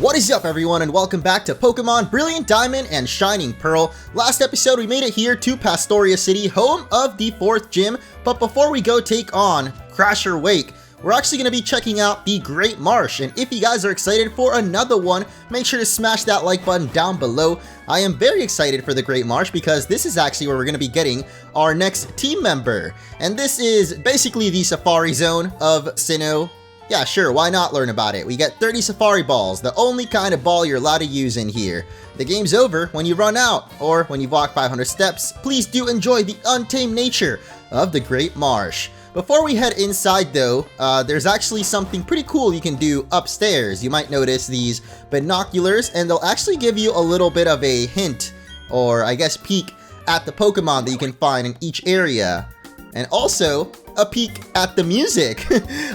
What is up, everyone, and welcome back to Pokemon Brilliant Diamond and Shining Pearl. Last episode we made it here to Pastoria City, home of the 4th gym, but before we go take on Crasher Wake, we're actually going to be checking out the Great Marsh, and if you guys are excited for another one, make sure to smash that like button down below. I am very excited for the Great Marsh because this is actually where we're going to be getting our next team member, and this is basically the Safari Zone of Sinnoh. Yeah, sure, why not learn about it? We get 30 Safari Balls, the only kind of ball you're allowed to use in here. The game's over when you run out, or when you've walked 500 steps. Please do enjoy the untamed nature of the Great Marsh. Before we head inside though, there's actually something pretty cool you can do upstairs. You might notice these binoculars, and they'll actually give you a little bit of a hint, or I guess peek, at the Pokemon that you can find in each area. And also, a peek at the music.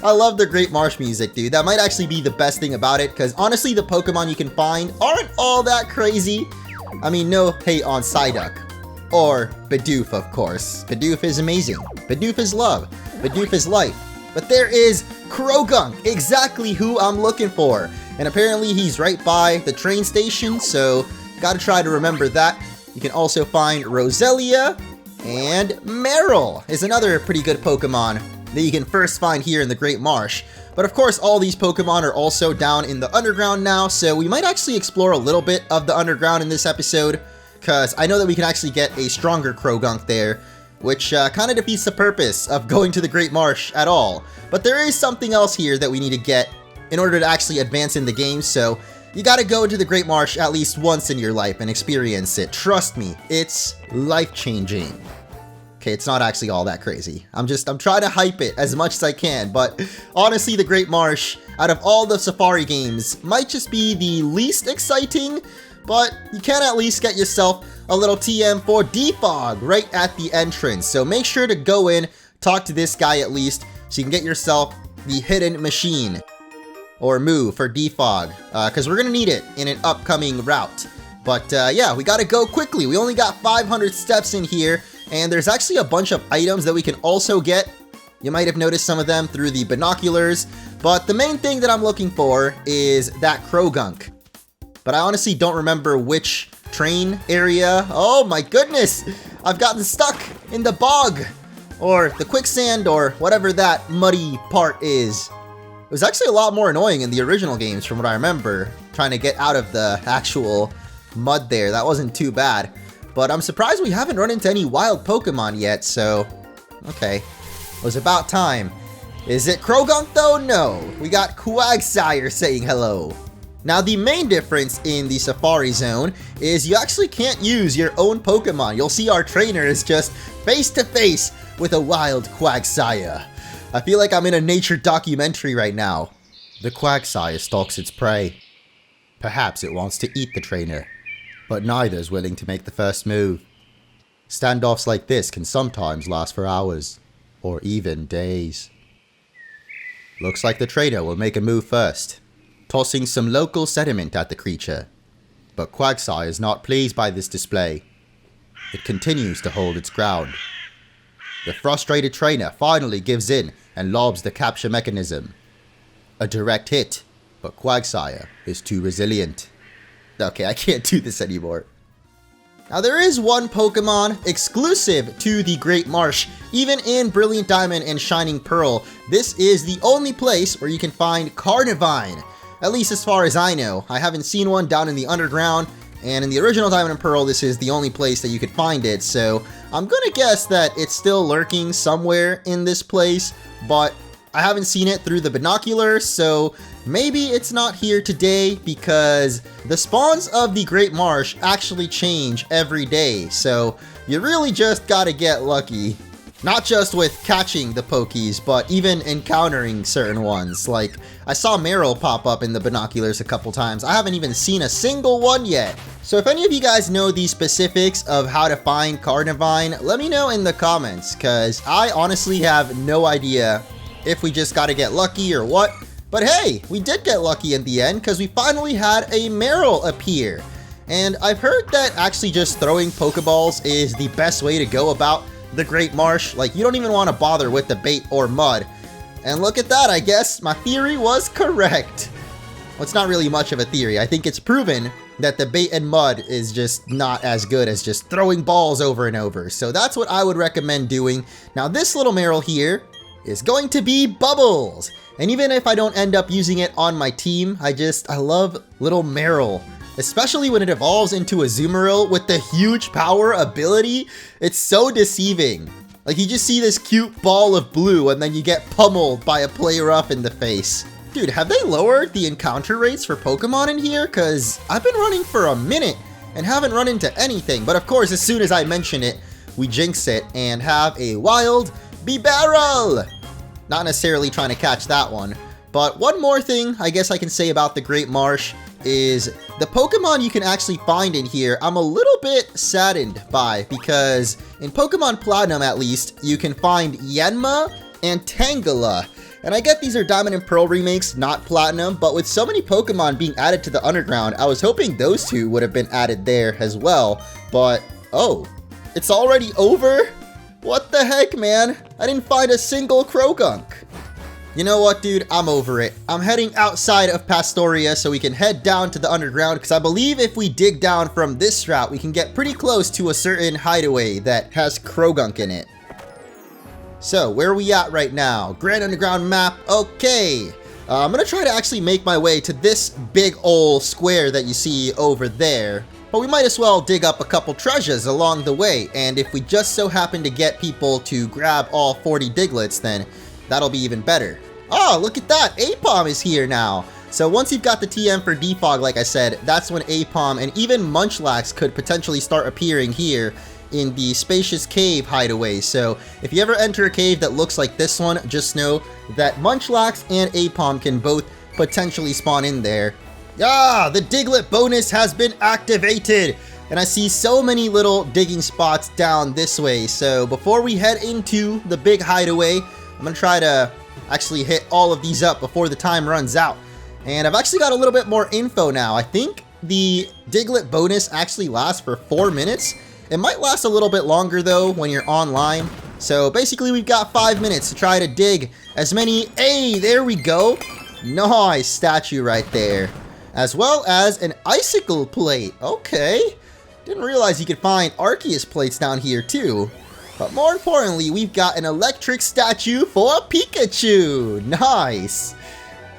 I love the Great Marsh music, dude. That might actually be the best thing about it, because honestly, the Pokemon you can find aren't all that crazy. I mean, no hate on Psyduck. Or Bidoof, of course. Bidoof is amazing. Bidoof is love. Bidoof is life. But there is Croagunk, exactly who I'm looking for. And apparently he's right by the train station, so gotta try to remember that. You can also find Roselia. And Meryl is another pretty good Pokemon that you can first find here in the Great Marsh. But of course, all these Pokemon are also down in the underground now, so we might actually explore a little bit of the underground in this episode, because I know that we can actually get a stronger Croagunk there, which kind of defeats the purpose of going to the Great Marsh at all. But there is something else here that we need to get in order to actually advance in the game, so you gotta go to the Great Marsh at least once in your life and experience it. Trust me, it's life-changing. Okay, it's not actually all that crazy. I'm trying to hype it as much as I can, but honestly, the Great Marsh, out of all the Safari games, might just be the least exciting, but you can at least get yourself a little TM for Defog right at the entrance. So make sure to go in, talk to this guy at least, so you can get yourself the hidden machine or move for Defog, because we're gonna need it in an upcoming route. But yeah, we gotta go quickly. We only got 500 steps in here, and there's actually a bunch of items that we can also get. You might have noticed some of them through the binoculars, but the main thing that I'm looking for is that Croagunk. But I honestly don't remember which train area. Oh my goodness! I've gotten stuck in the bog, or the quicksand, or whatever that muddy part is. It was actually a lot more annoying in the original games from what I remember, trying to get out of the actual mud there. That wasn't too bad. But I'm surprised we haven't run into any wild Pokemon yet, so okay. It was about time. Is it Croagunk though? No. We got Quagsire saying hello. Now the main difference in the Safari Zone is you actually can't use your own Pokemon. You'll see our trainer is just face to face with a wild Quagsire. I feel like I'm in a nature documentary right now. The Quagsire stalks its prey. Perhaps it wants to eat the trainer, but neither is willing to make the first move. Standoffs like this can sometimes last for hours, or even days. Looks like the trainer will make a move first, tossing some local sediment at the creature. But Quagsire is not pleased by this display. It continues to hold its ground. The frustrated trainer finally gives in and lobs the capture mechanism. A direct hit, but Quagsire is too resilient. Okay, I can't do this anymore. Now there is one Pokemon exclusive to the Great Marsh, even in Brilliant Diamond and Shining Pearl. This is the only place where you can find Carnivine. At least as far as I know. I haven't seen one down in the underground, and in the original Diamond and Pearl, this is the only place that you could find it, so I'm gonna guess that it's still lurking somewhere in this place, but I haven't seen it through the binoculars, so maybe it's not here today because the spawns of the Great Marsh actually change every day, so you really just gotta get lucky. Not just with catching the Pokies, but even encountering certain ones. Like, I saw Meryl pop up in the binoculars a couple times. I haven't even seen a single one yet. So if any of you guys know the specifics of how to find Carnivine, let me know in the comments, because I honestly have no idea if we just gotta get lucky or what. But hey, we did get lucky in the end, because we finally had a Meryl appear. And I've heard that actually just throwing Pokeballs is the best way to go about the Great Marsh. Like, you don't even want to bother with the bait or mud. And look at that, I guess my theory was correct. Well, it's not really much of a theory. I think it's proven that the bait and mud is just not as good as just throwing balls over and over. So that's what I would recommend doing. Now this little Meryl here is going to be Bubbles. And even if I don't end up using it on my team, I love little Meryl. Especially when it evolves into a Azumarill with the huge power ability. It's so deceiving. Like, you just see this cute ball of blue and then you get pummeled by a player up in the face. Dude, have they lowered the encounter rates for Pokemon in here? Cause I've been running for a minute and haven't run into anything. But of course, as soon as I mention it, we jinx it and have a wild Bibarel. Not necessarily trying to catch that one. But one more thing I guess I can say about the Great Marsh is the Pokemon you can actually find in here, I'm a little bit saddened by, because in Pokemon Platinum at least, you can find Yanma and Tangela. And I get these are Diamond and Pearl remakes, not Platinum, but with so many Pokemon being added to the Underground, I was hoping those two would have been added there as well. But, oh, it's already over? What the heck, man? I didn't find a single Krogunk. You know what, dude? I'm over it. I'm heading outside of Pastoria so we can head down to the Underground, because I believe if we dig down from this route, we can get pretty close to a certain hideaway that has Krogunk in it. So, where are we at right now? Grand Underground map. Okay. I'm going to try to actually make my way to this big old square that you see over there. But we might as well dig up a couple treasures along the way. And if we just so happen to get people to grab all 40 Digletts, then that'll be even better. Oh, look at that! Apom is here now! So once you've got the TM for Defog, like I said, that's when Apom and even Munchlax could potentially start appearing here in the Spacious Cave hideaway. So if you ever enter a cave that looks like this one, just know that Munchlax and Apom can both potentially spawn in there. Ah, the Diglett bonus has been activated! And I see so many little digging spots down this way. So before we head into the big hideaway, I'm going to try to actually hit all of these up before the time runs out. And I've actually got a little bit more info now. I think the Diglett bonus actually lasts for 4 minutes. It might last a little bit longer though when you're online. So basically we've got 5 minutes to try to dig as many. Hey, there we go. Nice statue right there. As well as an icicle plate. Okay. Didn't realize you could find Arceus plates down here too. But more importantly, we've got an electric statue for Pikachu! Nice!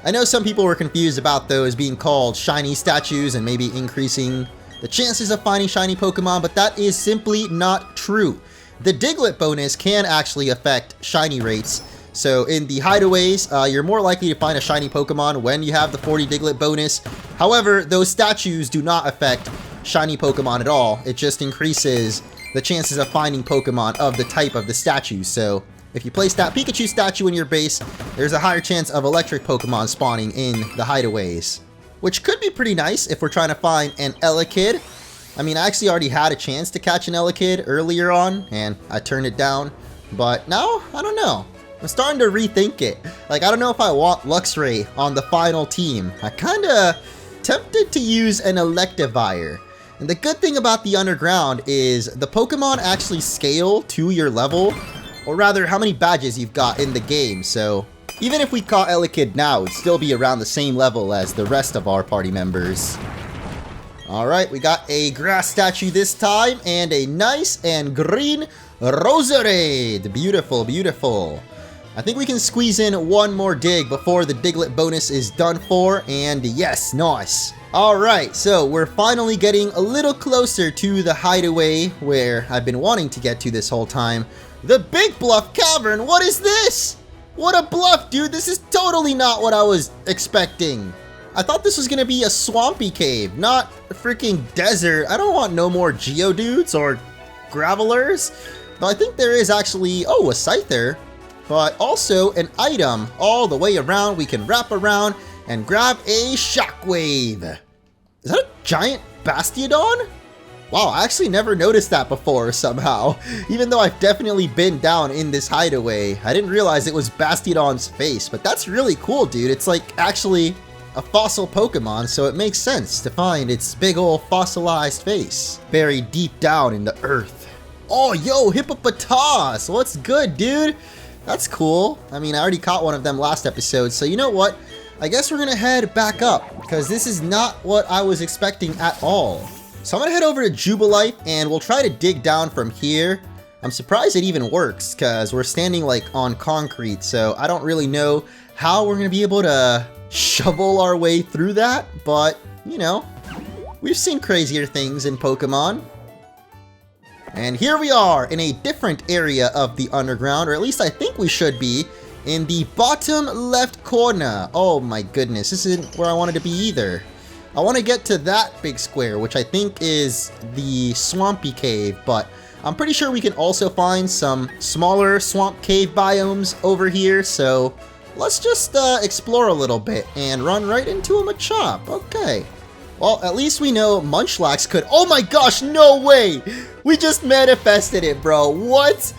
I know some people were confused about those being called shiny statues and maybe increasing the chances of finding shiny Pokemon, but that is simply not true. The Diglett bonus can actually affect shiny rates. So in the hideaways, you're more likely to find a shiny Pokemon when you have the 40 Diglett bonus. However, those statues do not affect shiny Pokemon at all. It just increases the chances of finding Pokemon of the type of the statue. So if you place that Pikachu statue in your base, there's a higher chance of electric Pokemon spawning in the hideaways, which could be pretty nice if we're trying to find an Elekid. I mean, I actually already had a chance to catch an Elekid earlier on, and I turned it down. But now, I don't know. I'm starting to rethink it. Like, I don't know if I want Luxray on the final team. I kinda tempted to use an Electivire. And the good thing about the Underground is the Pokemon actually scale to your level, or rather how many badges you've got in the game. So even if we caught Elekid now, it'd still be around the same level as the rest of our party members. Alright, we got a grass statue this time, and a nice and green Roserade. Beautiful, beautiful. I think we can squeeze in one more dig before the Diglett bonus is done for, and yes, nice. Alright, so we're finally getting a little closer to the hideaway where I've been wanting to get to this whole time. The Big Bluff Cavern, what is this? What a bluff, dude, this is totally not what I was expecting. I thought this was gonna be a swampy cave, not a freaking desert. I don't want no more Geodudes or Gravelers. Though I think there is actually, oh, a Scyther. But also an item all the way around. We can wrap around and grab a Shockwave. Is that a giant Bastiodon? Wow, I actually never noticed that before somehow. Even though I've definitely been down in this hideaway, I didn't realize it was Bastiodon's face. But that's really cool, dude. It's like actually a fossil Pokemon, so it makes sense to find its big old fossilized face buried deep down in the earth. Oh, yo, Hippopotas! What's good, dude? That's cool. I mean, I already caught one of them last episode, so you know what? I guess we're gonna head back up, because this is not what I was expecting at all. So I'm gonna head over to Jubilife, and we'll try to dig down from here. I'm surprised it even works, because we're standing like on concrete, so I don't really know how we're gonna be able to shovel our way through that, but, you know, we've seen crazier things in Pokemon. And here we are in a different area of the underground, or at least I think we should be, in the bottom left corner. Oh my goodness, this isn't where I wanted to be either. I want to get to that big square, which I think is the Swampy Cave, but I'm pretty sure we can also find some smaller swamp cave biomes over here, so let's just explore a little bit and run right into a Machop. Okay. Well, at least we know Munchlax could— oh my gosh, no way! We just manifested it, bro. What?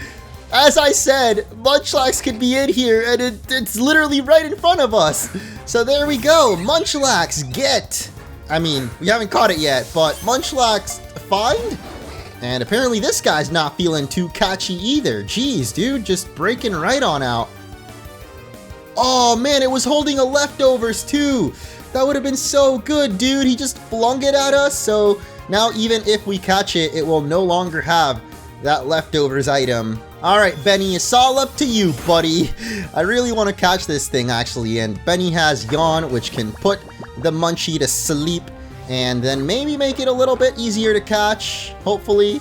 As I said, Munchlax could be in here, and it's literally right in front of us. So there we go. Munchlax, get! I mean, we haven't caught it yet, but Munchlax, find? And apparently this guy's not feeling too catchy either. Jeez, dude, just breaking right on out. Oh man, it was holding a leftovers too. That would have been so good, dude. He just flung it at us, so now even if we catch it, it will no longer have that leftovers item. Alright, Benny, it's all up to you, buddy. I really want to catch this thing, actually, and Benny has Yawn, which can put the Munchie to sleep, and then maybe make it a little bit easier to catch, hopefully.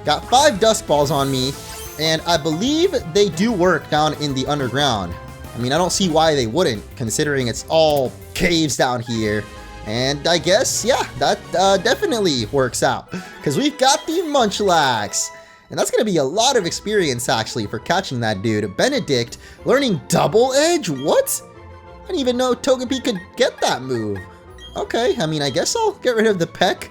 Got 5 Dust Balls on me, and I believe they do work down in the underground. I mean, I don't see why they wouldn't, considering it's all caves down here. And I guess, yeah, that definitely works out, because we've got the Munchlax. And that's going to be a lot of experience, actually, for catching that dude. Benedict, learning Double Edge? What? I didn't even know Togepi could get that move. Okay, I mean, I guess I'll get rid of the Peck.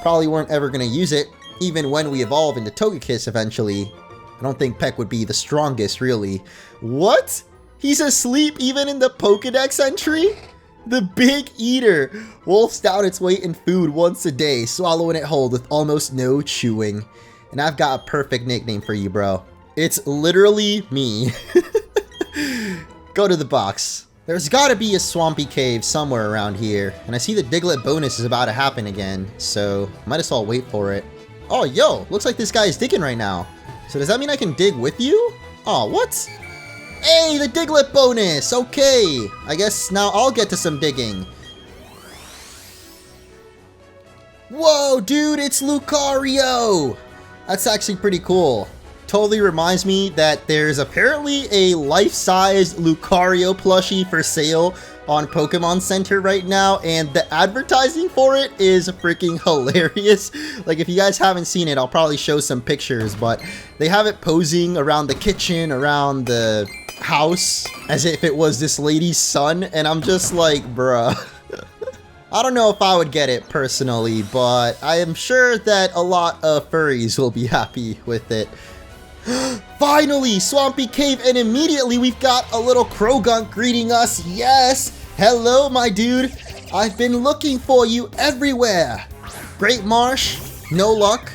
Probably weren't ever going to use it, even when we evolve into Togekiss eventually. I don't think Peck would be the strongest, really. What? He's asleep even in the Pokedex entry? The Big Eater wolfs down its weight in food once a day, swallowing it whole with almost no chewing. And I've got a perfect nickname for you, bro. It's literally me. Go to the box. There's gotta be a Swampy Cave somewhere around here. And I see the Diglett bonus is about to happen again, so might as well wait for it. Oh, yo, looks like this guy is digging right now. So does that mean I can dig with you? Oh, what? Hey, the Diglett bonus! Okay, I guess now I'll get to some digging. Whoa, dude, it's Lucario! That's actually pretty cool. Totally reminds me that there's apparently a life-size Lucario plushie for sale on Pokemon Center right now, and the advertising for it is freaking hilarious. Like, if you guys haven't seen it, I'll probably show some pictures, but they have it posing around the kitchen, around the house, as if it was this lady's son, and I'm just like, bruh. I don't know if I would get it personally, but I am sure that a lot of furries will be happy with it. Finally, Swampy Cave, and immediately we've got a little Krogunk greeting us. Yes! Hello, my dude. I've been looking for you everywhere. Great Marsh, no luck.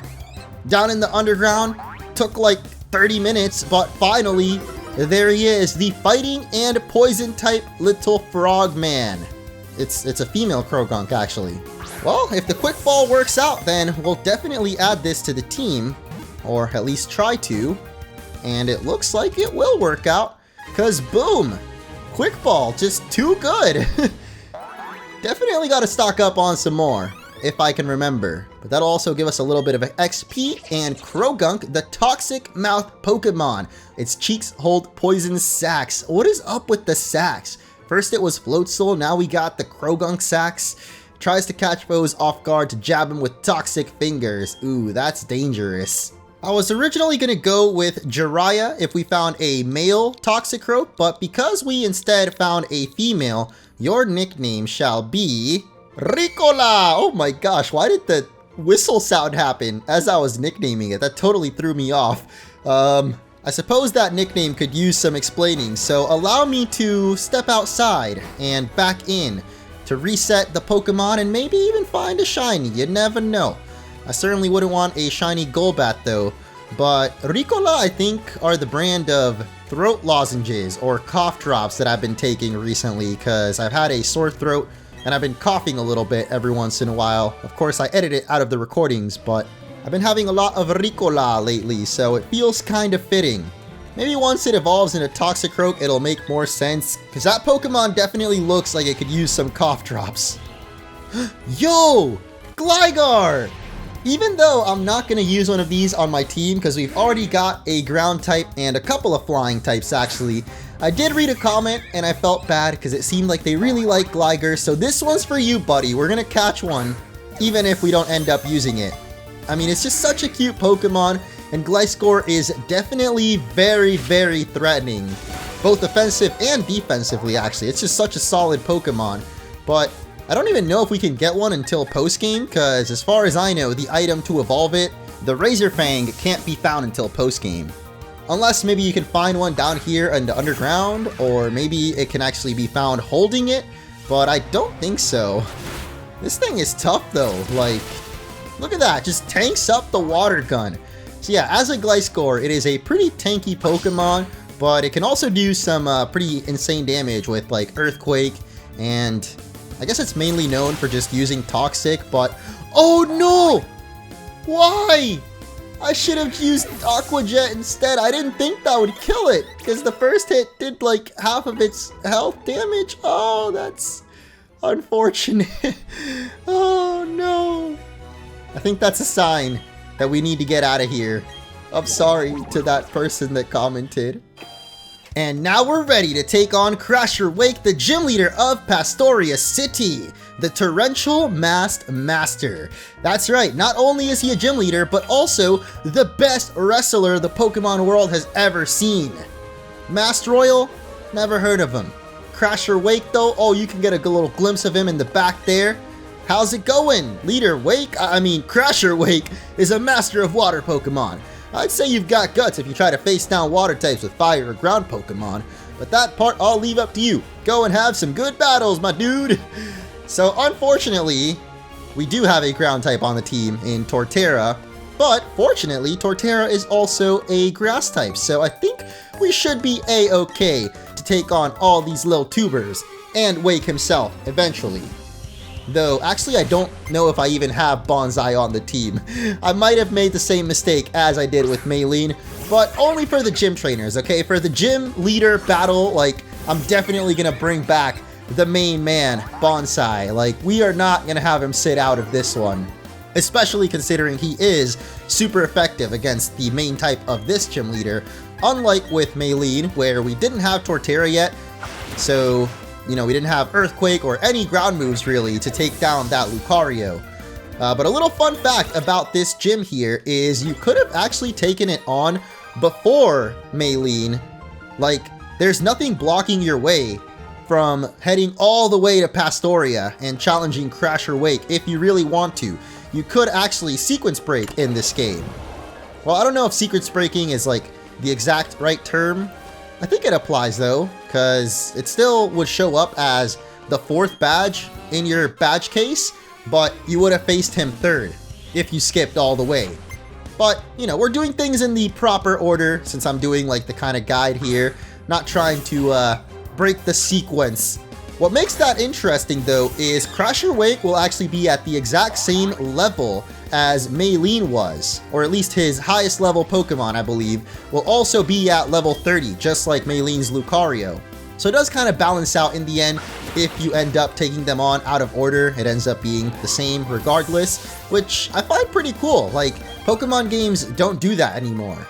Down in the underground, took like 30 minutes, but finally, there he is, the fighting and poison type little frog man. It's a female Krogunk, actually. Well, if the Quick Ball works out, then we'll definitely add this to the team, or at least try to, and it looks like it will work out, because boom, Quick Ball, just too good. Definitely got to stock up on some more, if I can remember, but that'll also give us a little bit of XP, and Krogunk, the Toxic Mouth Pokemon. Its cheeks hold poison sacs. What is up with the sacs? First it was Floatzel, now we got the Krogunk sacs. Tries to catch foes off guard to jab him with toxic fingers. Ooh, that's dangerous. I was originally going to go with Jiraiya if we found a male Toxicroak, but because we instead found a female, your nickname shall be Ricola! Oh my gosh, why did the whistle sound happen as I was nicknaming it? That totally threw me off. I suppose that nickname could use some explaining, so allow me to step outside and back in to reset the Pokemon and maybe even find a shiny, you never know. I certainly wouldn't want a shiny Golbat though. But Ricola, I think, are the brand of throat lozenges or cough drops that I've been taking recently because I've had a sore throat and I've been coughing a little bit every once in a while. Of course, I edit it out of the recordings, but I've been having a lot of Ricola lately, so it feels kind of fitting. Maybe once it evolves into Toxicroak, it'll make more sense, because that Pokemon definitely looks like it could use some cough drops. Yo! Gligar! Even though I'm not going to use one of these on my team, because we've already got a ground type and a couple of flying types actually, I did read a comment and I felt bad because it seemed like they really like Gligar, so this one's for you, buddy. We're going to catch one, even if we don't end up using it. I mean, it's just such a cute Pokemon, and Gliscor is definitely very, very threatening. Both offensive and defensively, actually. It's just such a solid Pokemon. But I don't even know if we can get one until post-game, because as far as I know, the item to evolve it, the Razor Fang, can't be found until post-game. Unless maybe you can find one down here in the underground, or maybe it can actually be found holding it, but I don't think so. This thing is tough though, like, look at that, just tanks up the water gun. So yeah, as a Gliscor, it is a pretty tanky Pokemon, but it can also do some pretty insane damage with like Earthquake, and I guess it's mainly known for just using Toxic, but oh no! Why? I should have used Aqua Jet instead. I didn't think that would kill it, because the first hit did like half of its health damage. Oh, that's unfortunate. Oh no. I think that's a sign that we need to get out of here. I'm sorry to that person that commented. And now we're ready to take on Crasher Wake, the gym leader of Pastoria City, the Torrential Masked Master. That's right, not only is he a gym leader, but also the best wrestler the Pokemon world has ever seen. Masked Royal? Never heard of him. Crasher Wake though, oh, you can get a little glimpse of him in the back there. How's it going? Leader Wake, Crasher Wake is a master of water Pokemon. I'd say you've got guts if you try to face down water types with fire or ground Pokemon, but that part I'll leave up to you. Go and have some good battles, my dude. So unfortunately, we do have a ground type on the team in Torterra, but fortunately, Torterra is also a grass type, so I think we should be a-okay to take on all these little tubers and Wake himself eventually. Though, actually, I don't know if I even have Bonsai on the team. I might have made the same mistake as I did with Maylene, but only for the gym trainers, okay? For the gym leader battle, like, I'm definitely gonna bring back the main man, Bonsai. Like, we are not gonna have him sit out of this one. Especially considering he is super effective against the main type of this gym leader, unlike with Maylene, where we didn't have Torterra yet, so you know, we didn't have Earthquake or any ground moves really to take down that Lucario. But a little fun fact about this gym here is you could have actually taken it on before Maylene. Like, there's nothing blocking your way from heading all the way to Pastoria and challenging Crasher Wake if you really want to. You could actually sequence break in this game. Well, I don't know if sequence breaking is like the exact right term. I think it applies though, because it still would show up as the 4th badge in your badge case, but you would have faced him 3rd if you skipped all the way. But, you know, we're doing things in the proper order since I'm doing like the kind of guide here, not trying to break the sequence. What makes that interesting though is Crasher Wake will actually be at the exact same level as Maylene was, or at least his highest level Pokemon, I believe, will also be at level 30, just like Maylene's Lucario. So it does kind of balance out in the end. If you end up taking them on out of order, it ends up being the same regardless, which I find pretty cool. Like, Pokemon games don't do that anymore.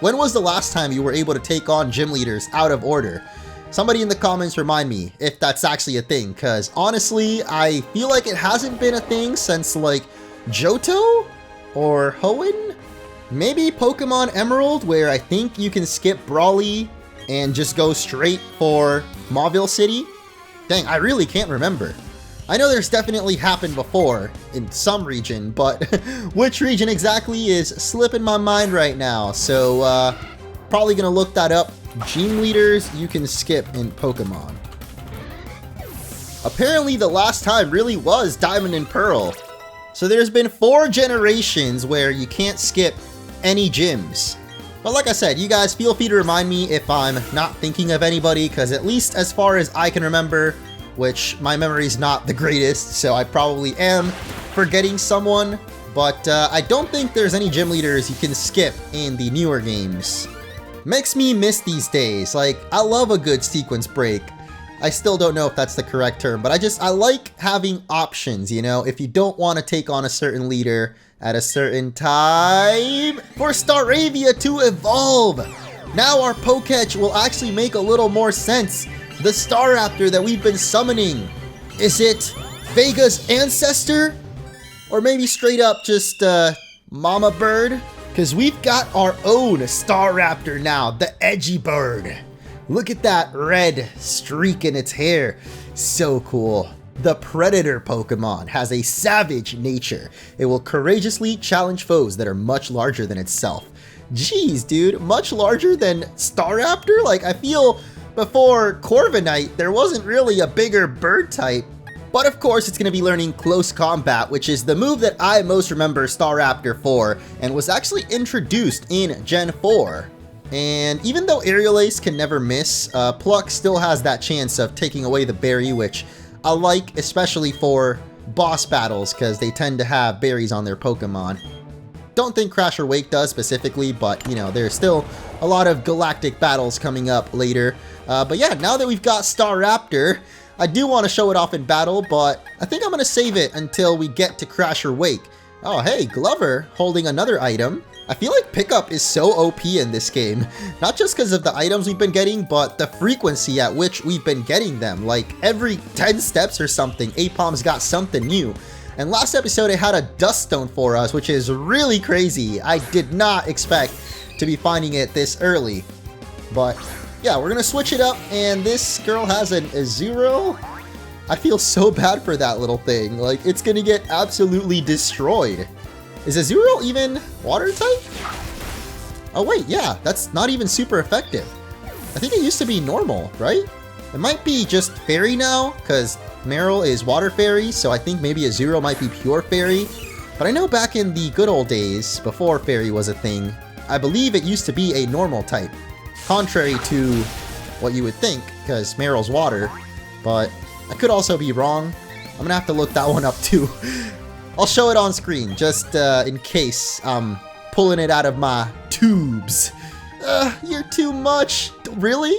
When was the last time you were able to take on gym leaders out of order? Somebody in the comments remind me if that's actually a thing, because honestly, I feel like it hasn't been a thing since like Johto or Hoenn? Maybe Pokemon Emerald, where I think you can skip Brawly and just go straight for Mauville City? Dang, I really can't remember. I know there's definitely happened before in some region, but which region exactly is slipping my mind right now, so probably gonna look that up. Gym leaders you can skip in Pokemon. Apparently the last time really was Diamond and Pearl. So there's been 4 generations where you can't skip any gyms. But like I said, you guys feel free to remind me if I'm not thinking of anybody, because at least as far as I can remember, which my memory's not the greatest, so I probably am forgetting someone, but I don't think there's any gym leaders you can skip in the newer games. Makes me miss these days. Like, I love a good sequence break. I still don't know if that's the correct term, but I like having options, you know? If you don't want to take on a certain leader at a certain time, for Staravia to evolve. Now our Pokétch will actually make a little more sense. The Staraptor that we've been summoning, is it Vega's ancestor? Or maybe straight up just Mama Bird? Because we've got our own Staraptor now, the Edgy Bird. Look at that red streak in its hair. So cool. The Predator Pokemon has a savage nature. It will courageously challenge foes that are much larger than itself. Jeez, dude, much larger than Staraptor? Like, I feel before Corviknight, there wasn't really a bigger bird type. But of course, it's going to be learning Close Combat, which is the move that I most remember Staraptor for, and was actually introduced in Gen 4. And even though Aerial Ace can never miss, Pluck still has that chance of taking away the berry, which I like, especially for boss battles, because they tend to have berries on their Pokemon. Don't think Crasher Wake does specifically, but, you know, there's still a lot of galactic battles coming up later. But yeah, now that we've got Staraptor, I do want to show it off in battle, but I think I'm going to save it until we get to Crasher Wake. Oh, hey, Glover holding another item. I feel like pickup is so OP in this game, not just because of the items we've been getting, but the frequency at which we've been getting them. Like every 10 steps or something, Apom's got something new. And last episode it had a Dust Stone for us, which is really crazy. I did not expect to be finding it this early. But yeah, we're gonna switch it up, and this girl has an Azuro. I feel so bad for that little thing. Like, it's gonna get absolutely destroyed. Is Azuro even water type? Oh wait, yeah, that's not even super effective. I think it used to be normal, right? It might be just fairy now, because Meryl is water fairy, so I think maybe Azuro might be pure fairy. But I know back in the good old days, before fairy was a thing, I believe it used to be a normal type. Contrary to what you would think, because Meryl's water, but I could also be wrong. I'm gonna have to look that one up too. I'll show it on screen, just in case I'm pulling it out of my tubes. You're too much. Really?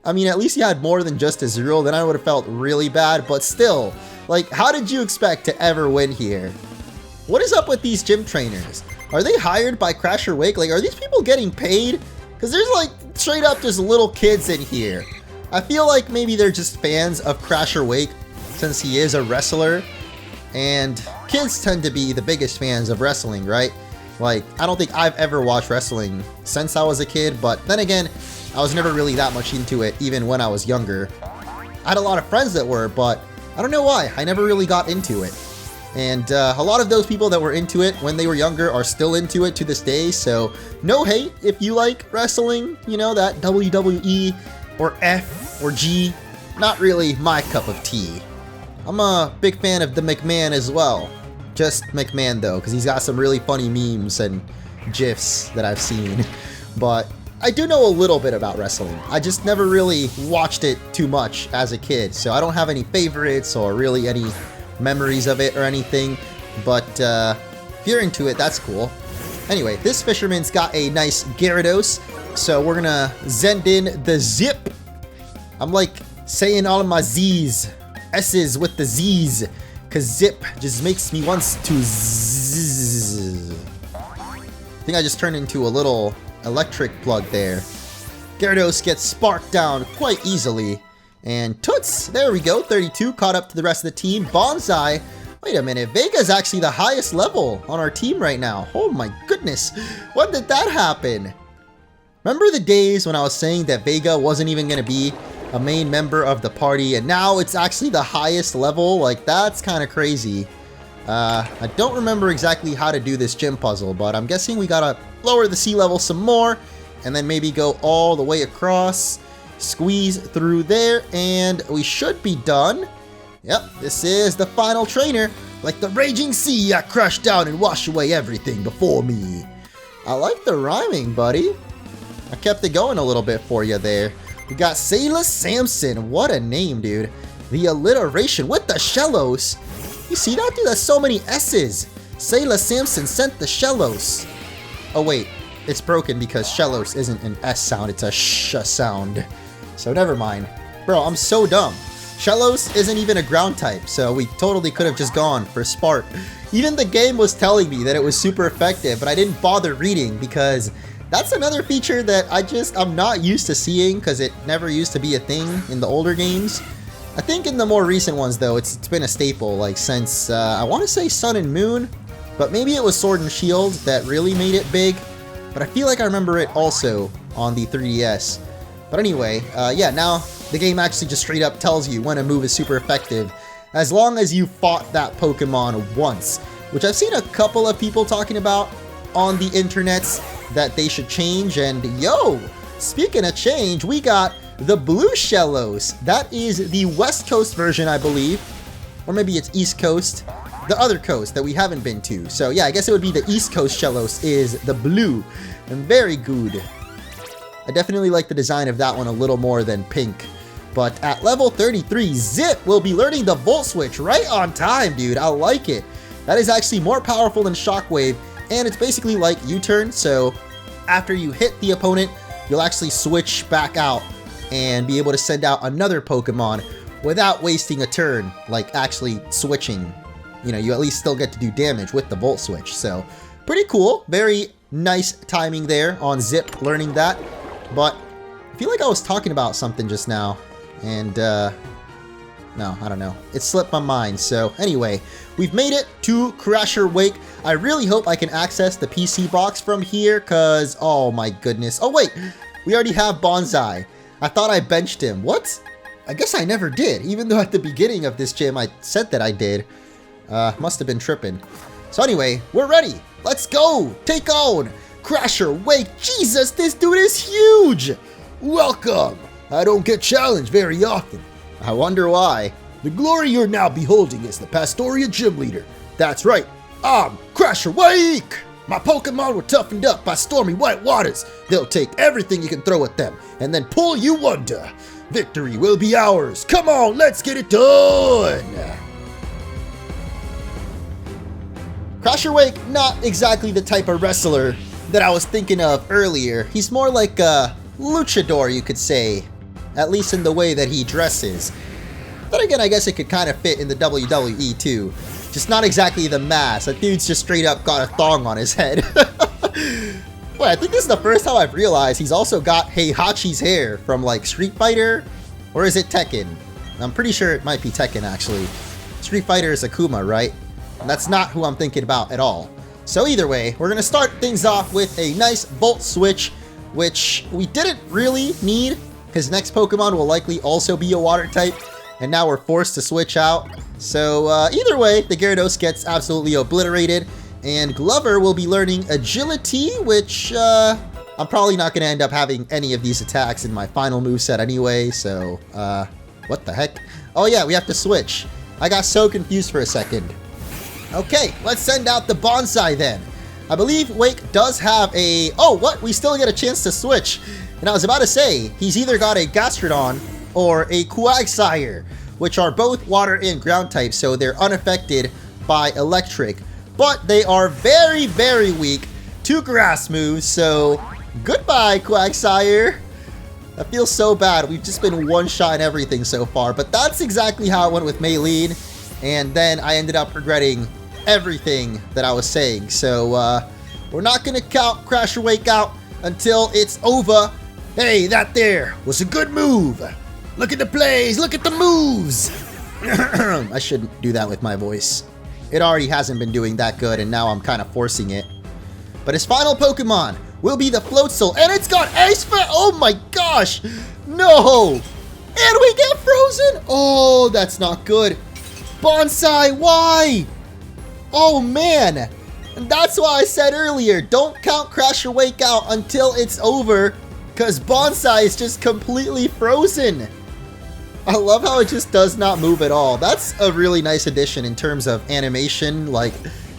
I mean, at least you had more than just a zero, then I would have felt really bad, but still, like, how did you expect to ever win here? What is up with these gym trainers? Are they hired by Crasher Wake? Like, are these people getting paid? Because there's, like, straight up just little kids in here. I feel like maybe they're just fans of Crasher Wake, since he is a wrestler. And kids tend to be the biggest fans of wrestling, right? Like, I don't think I've ever watched wrestling since I was a kid, but then again, I was never really that much into it, even when I was younger. I had a lot of friends that were, but I don't know why. I never really got into it. And a lot of those people that were into it when they were younger are still into it to this day, so no hate if you like wrestling, you know, that WWE or F or G. Not really my cup of tea. I'm a big fan of the McMahon as well. Just McMahon though, because he's got some really funny memes and GIFs that I've seen. But I do know a little bit about wrestling. I just never really watched it too much as a kid, so I don't have any favorites or really any memories of it or anything. But if you're into it, that's cool. Anyway, this fisherman's got a nice Gyarados, so we're gonna send in the Zip. I'm like saying all of my Z's. S's with the Z's, cause Zip just makes me want to zzz. I think I just turned into a little electric plug there. Gyarados gets sparked down quite easily. And Toots, there we go, 32, caught up to the rest of the team. Bonsai, wait a minute, Vega's actually the highest level on our team right now. Oh my goodness, when did that happen? Remember the days when I was saying that Vega wasn't even gonna be a main member of the party, and now it's actually the highest level? Like, that's kind of crazy. I don't remember exactly how to do this gym puzzle, but I'm guessing we gotta lower the sea level some more, and then maybe go all the way across, squeeze through there, and we should be done. Yep, this is the final trainer. Like the raging sea, I crush down and wash away everything before me. I like the rhyming, buddy. I kept it going a little bit for you there. We got Sailor Samson. What a name, dude. The alliteration with the shellos. You see that, dude? That's so many S's. Sailor Samson sent the shellos. Oh, wait. It's broken because shellos isn't an S sound. It's a sh sound. So never mind. Bro, I'm so dumb. Shellos isn't even a ground type, so we totally could have just gone for Spark. Even the game was telling me that it was super effective, but I didn't bother reading because that's another feature that I'm not used to seeing because it never used to be a thing in the older games. I think in the more recent ones, though, it's been a staple, like since, I want to say Sun and Moon, but maybe it was Sword and Shield that really made it big, but I feel like I remember it also on the 3DS. But anyway, yeah, now the game actually just straight up tells you when a move is super effective, as long as you fought that Pokemon once, which I've seen a couple of people talking about on the internets that they should change. And yo, speaking of change, we got the Blue Shellos. That is the West Coast version, I believe, or maybe it's East Coast, the other coast that we haven't been to. So yeah, I guess it would be the East Coast Shellos is the blue, and very good. I definitely like the design of that one a little more than pink. But at level 33, Zip will be learning the Volt Switch right on time, dude. I like it. That is actually more powerful than Shockwave, and it's basically like U-turn, so after you hit the opponent, you'll actually switch back out and be able to send out another Pokemon without wasting a turn, like actually switching. You know, you at least still get to do damage with the Volt Switch, so pretty cool. Very nice timing there on Zip learning that. But I feel like I was talking about something just now, and no, I don't know. It slipped my mind. So anyway, we've made it to Crasher Wake. I really hope I can access the PC box from here, because, oh my goodness. Oh wait, we already have Bonsai. I thought I benched him. What? I guess I never did, even though at the beginning of this gym I said that I did. Must have been tripping. So anyway, we're ready. Let's go. Take on Crasher Wake. Jesus, this dude is huge. Welcome. I don't get challenged very often. I wonder why. The glory you're now beholding is the Pastoria gym leader. That's right, I'm Crasher Wake! My Pokemon were toughened up by stormy white waters. They'll take everything you can throw at them and then pull you under. Victory will be ours. Come on, let's get it done! Crasher Wake, not exactly the type of wrestler that I was thinking of earlier. He's more like a luchador, you could say. At least in the way that he dresses. Then again, I guess it could kind of fit in the WWE too. Just not exactly the mask. That dude's just straight up got a thong on his head. Wait, I think this is the first time I've realized he's also got Heihachi's hair from like Street Fighter. Or is it Tekken? I'm pretty sure it might be Tekken actually. Street Fighter is Akuma, right? And that's not who I'm thinking about at all. So either way, we're going to start things off with a nice Volt Switch, which we didn't really need. His next Pokemon will likely also be a water type, and now we're forced to switch out. So either way, the Gyarados gets absolutely obliterated, and Glover will be learning Agility, which I'm probably not going to end up having any of these attacks in my final moveset anyway, so what the heck? Oh yeah, we have to switch. I got so confused for a second. Okay, let's send out the Bonsai then. I believe Wake does have a... Oh, what? We still get a chance to switch. And I was about to say, he's either got a Gastrodon or a Quagsire, which are both water and ground types, so they're unaffected by electric. But they are very, very weak to grass moves, so goodbye, Quagsire. I feel so bad. We've just been one-shot everything so far, but that's exactly how it went with Maylene. And then I ended up regretting everything that I was saying. So we're not going to count Crasher Wake out until it's over. Hey, that there was a good move. Look at the plays, look at the moves. I shouldn't do that with my voice. It already hasn't been doing that good, and now I'm kind of forcing it. But his final Pokemon will be the Floatzel, and it's got Ice Fire. Oh my gosh. No. And we get frozen. Oh, that's not good. Bonsai, why? Oh man. And that's why I said earlier, don't count Crasher Wake out until it's over, because Bonsai is just completely frozen. I love how it just does not move at all. That's a really nice addition in terms of animation, like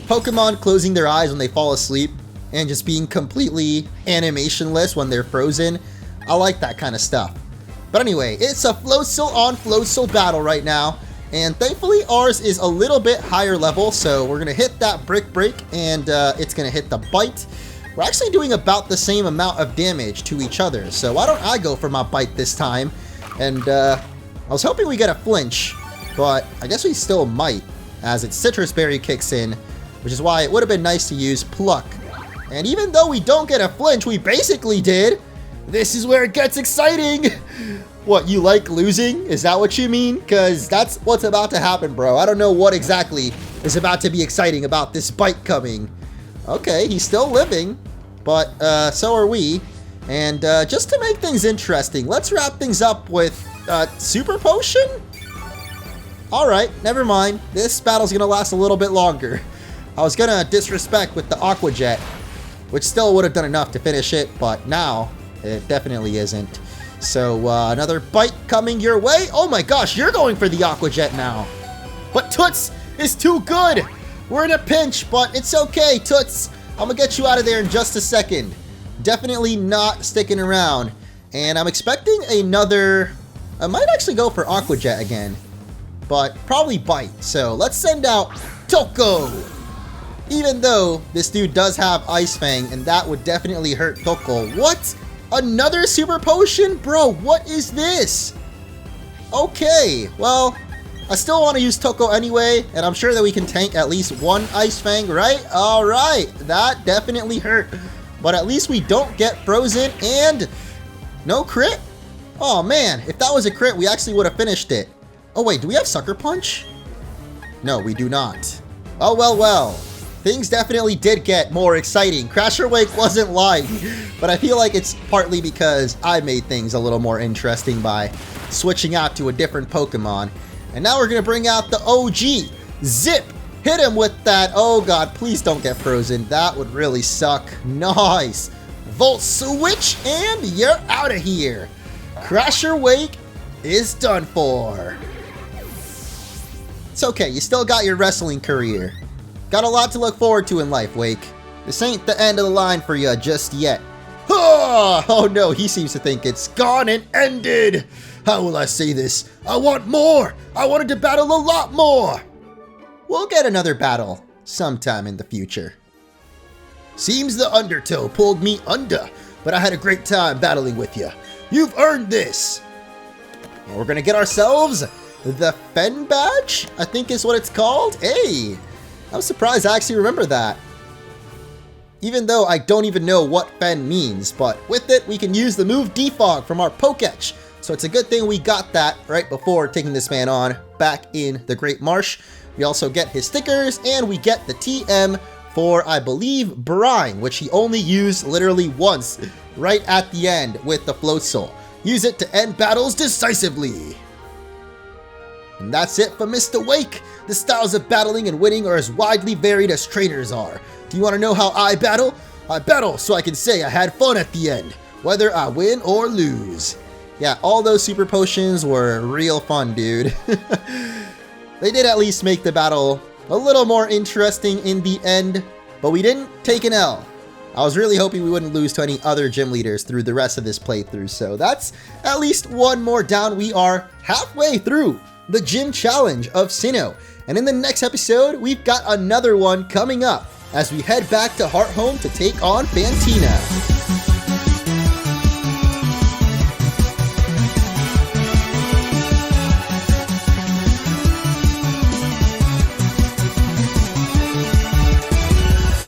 Pokemon closing their eyes when they fall asleep and just being completely animationless when they're frozen. I like that kind of stuff. But anyway, it's a Floatzel on Floatzel battle right now. And thankfully ours is a little bit higher level, so we're going to hit that Brick Break, and it's going to hit the Bite. We're actually doing about the same amount of damage to each other, so why don't I go for my Bite this time? And I was hoping we get a flinch, but I guess we still might, as its Citrus Berry kicks in, which is why it would have been nice to use Pluck. And even though we don't get a flinch, we basically did. This is where it gets exciting! What, you like losing? Is that what you mean? Because that's what's about to happen, bro. I don't know what exactly is about to be exciting about this Bite coming. Okay, he's still living, but so are we. And just to make things interesting, let's wrap things up with Super Potion? Alright, never mind. This battle's gonna last a little bit longer. I was gonna disrespect with the Aqua Jet, which still would have done enough to finish it, but now it definitely isn't. So another Bite coming your way. Oh my gosh, you're going for the Aqua Jet now. But Toots is too good. We're in a pinch, but it's okay, Toots. I'm gonna get you out of there in just a second. Definitely not sticking around. And I'm expecting another... I might actually go for Aqua Jet again, but probably Bite. So let's send out Toko. Even though this dude does have Ice Fang, and that would definitely hurt Toko. What? Another Super Potion? Bro, what is this? Okay, well, I still want to use Toko anyway, and I'm sure that we can tank at least one Ice Fang, right? Alright, that definitely hurt. But at least we don't get frozen, and no crit? Oh man, if that was a crit, we actually would have finished it. Oh wait, do we have Sucker Punch? No, we do not. Oh well, well. Things definitely did get more exciting. Crasher Wake wasn't lying, but I feel like it's partly because I made things a little more interesting by switching out to a different Pokemon. And now we're going to bring out the OG, Zip. Hit him with that. Oh god, please don't get frozen. That would really suck. Nice. Volt Switch, and you're out of here. Crasher Wake is done for. It's okay, you still got your wrestling career. Got a lot to look forward to in life, Wake. This ain't the end of the line for you just yet. Oh no, he seems to think it's gone and ended. How will I say this? I want more. I wanted to battle a lot more. We'll get another battle sometime in the future. Seems the Undertow pulled me under, but I had a great time battling with you. You've earned this. And we're gonna get ourselves the Fen Badge, I think is what it's called. Hey. I'm surprised I actually remember that. Even though I don't even know what Fen means, but with it, we can use the move Defog from our Poketch. So it's a good thing we got that right before taking this man on back in the Great Marsh. We also get his stickers, and we get the TM for, I believe, Brine, which he only used literally once, right at the end with the Floatzel. Use it to end battles decisively. And that's it for Mr. Wake. The styles of battling and winning are as widely varied as trainers are. Do you want to know how I battle? I battle so I can say I had fun at the end, whether I win or lose. Yeah, all those Super Potions were real fun, dude. They did at least make the battle a little more interesting in the end, but we didn't take an L. I was really hoping we wouldn't lose to any other gym leaders through the rest of this playthrough, so that's at least one more down. We are halfway through the gym challenge of Sinnoh, and in the next episode, we've got another one coming up as we head back to Hearthome to take on Fantina.